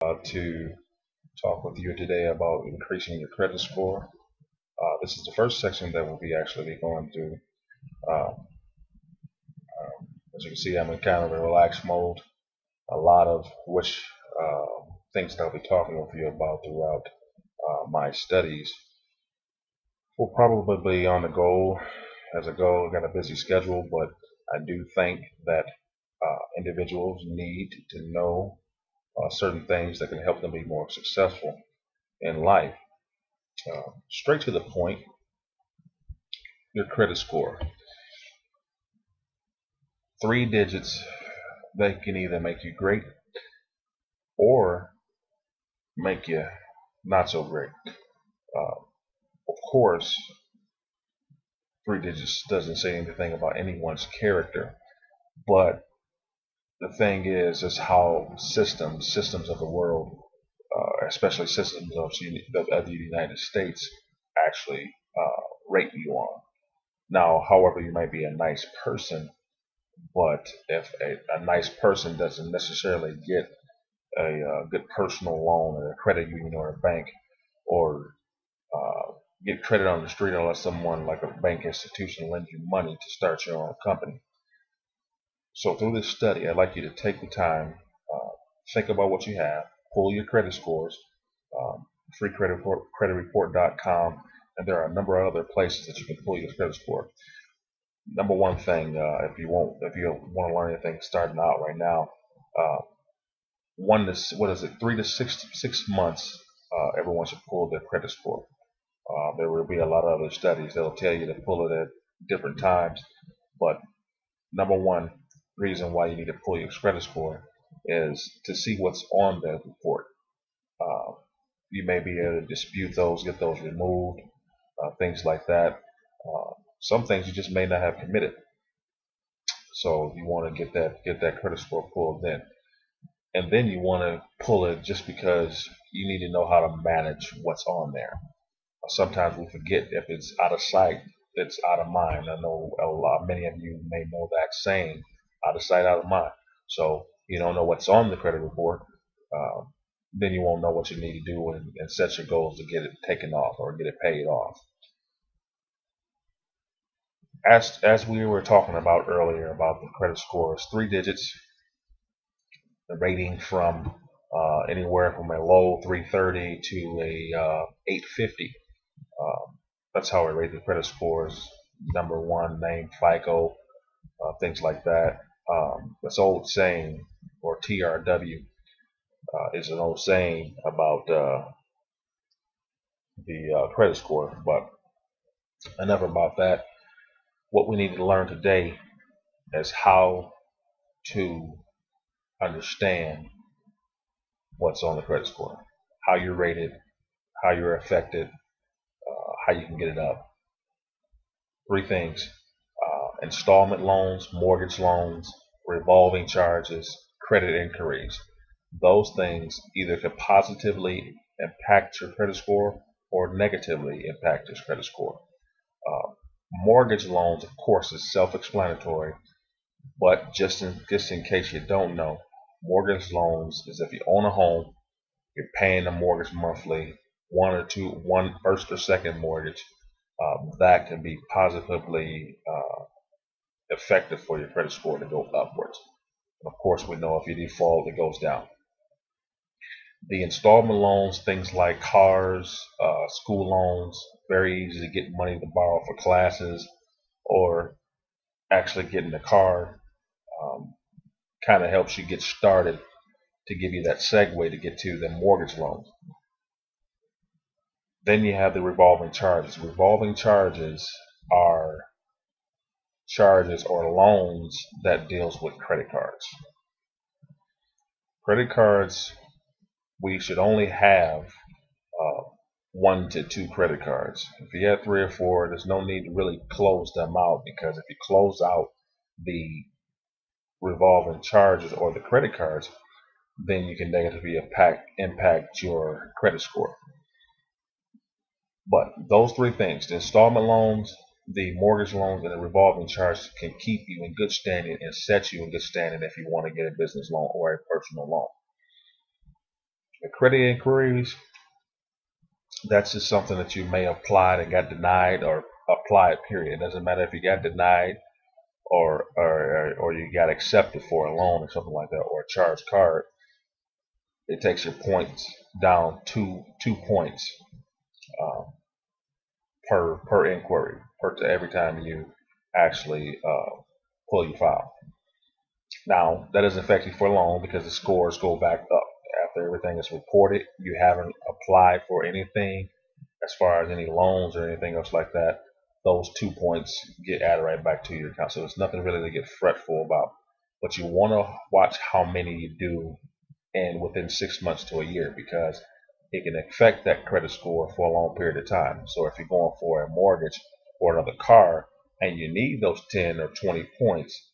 To talk with you today about increasing your credit score. This is the first section that we'll be actually be going through. Uh, as you can see, I'm in kind of a relaxed mode. A lot of which things that I'll be talking with you about throughout my studies will probably be on the goal. As a goal, I've got a busy schedule, but I do think that individuals need to know certain things that can help them be more successful in life. Straight to the point, your credit score. Three digits, they can either make you great or make you not so great. Uh, of course, three digits doesn't say anything about anyone's character, but the thing is how systems of the world, especially systems of the United States, actually rate you on. Now, however, you might be a nice person, but if a nice person doesn't necessarily get a good personal loan or a credit union or a bank or get credit on the street unless someone like a bank institution lends you money to start your own company. So through this study, I'd like you to take the time, think about what you have, pull your credit scores, um, freecreditreport.com, and there are a number of other places that you can pull your credit score. Number one thing, if you want to learn anything starting out right now, uh, what is it, 3 to 6 months, everyone should pull their credit score. There will be a lot of other studies that'll tell you to pull it at different times, but number one reason why you need to pull your credit score is to see what's on the report. Uh, you may be able to dispute those, get those removed, things like that. Some things you just may not have committed, so you want to get that credit score pulled then, and then you want to pull it just because you need to know how to manage what's on there. Sometimes we forget if it's out of sight, it's out of mind. I know many of you may know that saying, out of sight, out of mind. So you don't know what's on the credit report, then you won't know what you need to do and set your goals to get it taken off or get it paid off. As we were talking about earlier about the credit scores, three digits, the rating from anywhere from a low 330 to a 850. That's how I rate the credit scores. Number one, name, FICO, things like that. This old saying, or TRW, is an old saying about the credit score. But enough about that. What we need to learn today is how to understand what's on the credit score, how you're rated, how you're affected, how you can get it up. Three things: installment loans, mortgage loans, revolving charges, credit inquiries. Those things either could positively impact your credit score or negatively impact your credit score. Uh, Mortgage loans, of course, is self-explanatory, but just in case you don't know, mortgage loans is if you own a home, you're paying the mortgage monthly, one first or second mortgage, that can be positively effective for your credit score to go upwards. And of course, we know if you default, it goes down. The installment loans, things like cars, school loans, very easy to get money to borrow for classes or actually getting a car. Um, Kind of helps you get started to give you that segue to get to the mortgage loans. Then you have the revolving charges. Revolving charges are charges or loans that deals with credit cards. Credit cards, we should only have uh, 1 to 2 credit cards. If you have 3 or 4, there's no need to really close them out, because if you close out the revolving charges or the credit cards, then you can negatively impact your credit score. But those three things, the installment loans, the mortgage loans, and the revolving charges, can keep you in good standing and set you in good standing if you want to get a business loan or a personal loan. The credit inquiries, that's just something that you may apply that got denied, or apply it, period. It doesn't matter if you got denied or you got accepted for a loan or something like that, or a charged card. It takes your points down two points uh, per inquiry, every time you actually pull your file. Now, that doesn't affect you for long because the scores go back up. After everything is reported, you haven't applied for anything as far as any loans or anything else like that, those 2 points get added right back to your account. So there's nothing really to get fretful about. But you want to watch how many you do in within 6 months to a year, because it can affect that credit score for a long period of time. So if you're going for a mortgage or another car and you need those 10 or 20 points,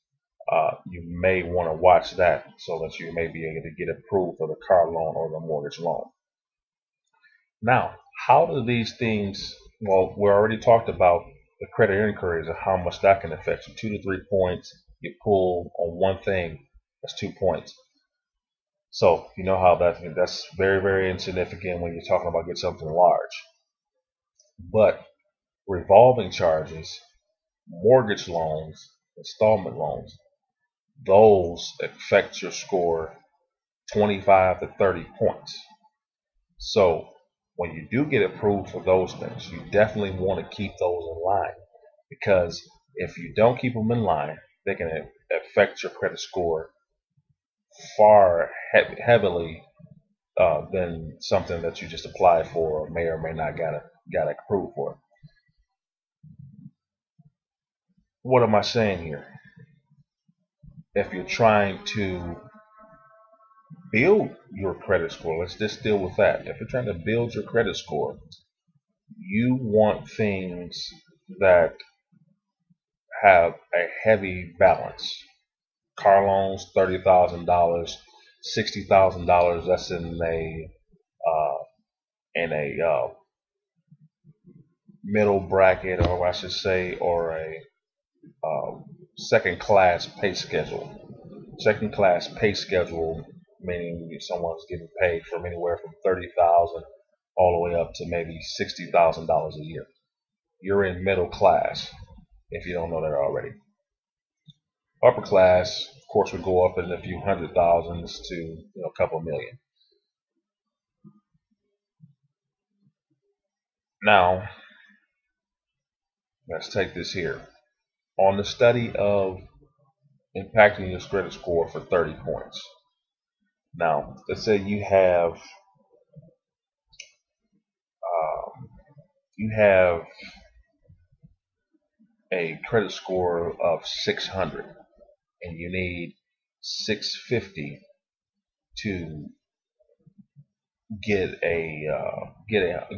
you may want to watch that so that you may be able to get approved for the car loan or the mortgage loan. Now, how do these things, well, we already talked about the credit inquiries and how much that can affect you. 2 to 3 points, you pull on one thing, that's 2 points. So you know how that's very, very insignificant when you're talking about getting something large. But revolving charges, mortgage loans, installment loans, those affect your score 25 to 30 points. So when you do get approved for those things, you definitely want to keep those in line, because if you don't keep them in line, they can affect your credit score far heavily than something that you just applied for or may not got approved for. What am I saying here? If you're trying to build your credit score, let's just deal with that. If you're trying to build your credit score, you want things that have a heavy balance. Car loans, $30,000, $60,000. That's in a middle bracket, or I should say, or a second class pay schedule. Second class pay schedule, meaning someone's getting paid from anywhere from $30,000 all the way up to maybe $60,000 a year. You're in middle class, if you don't know that already. Upper class, of course, would go up in a few hundred thousands to a couple million. Now, let's take this here. On the study of impacting your credit score for 30 points. Now, let's say you have a credit score of 600 and you need 650 to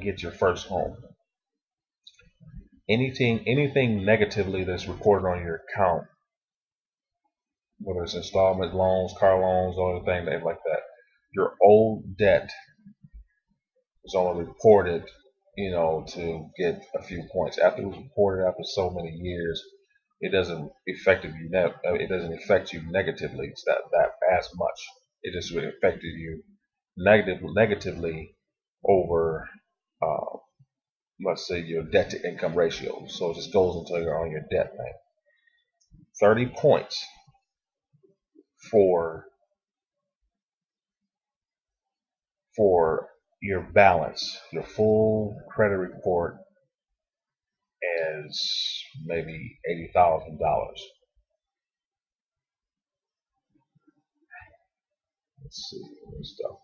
get your first home. Anything negatively that's recorded on your account, whether it's installment loans, car loans, or anything like that, your old debt is only reported, to get a few points. After it was reported after so many years, it doesn't affect you negatively. It's that as much. It just really affected you negatively over, let's say, your debt to income ratio. So it just goes until you're on your debt, man. 30 points for your balance, your full credit report is maybe $80,000. Let's see stuff.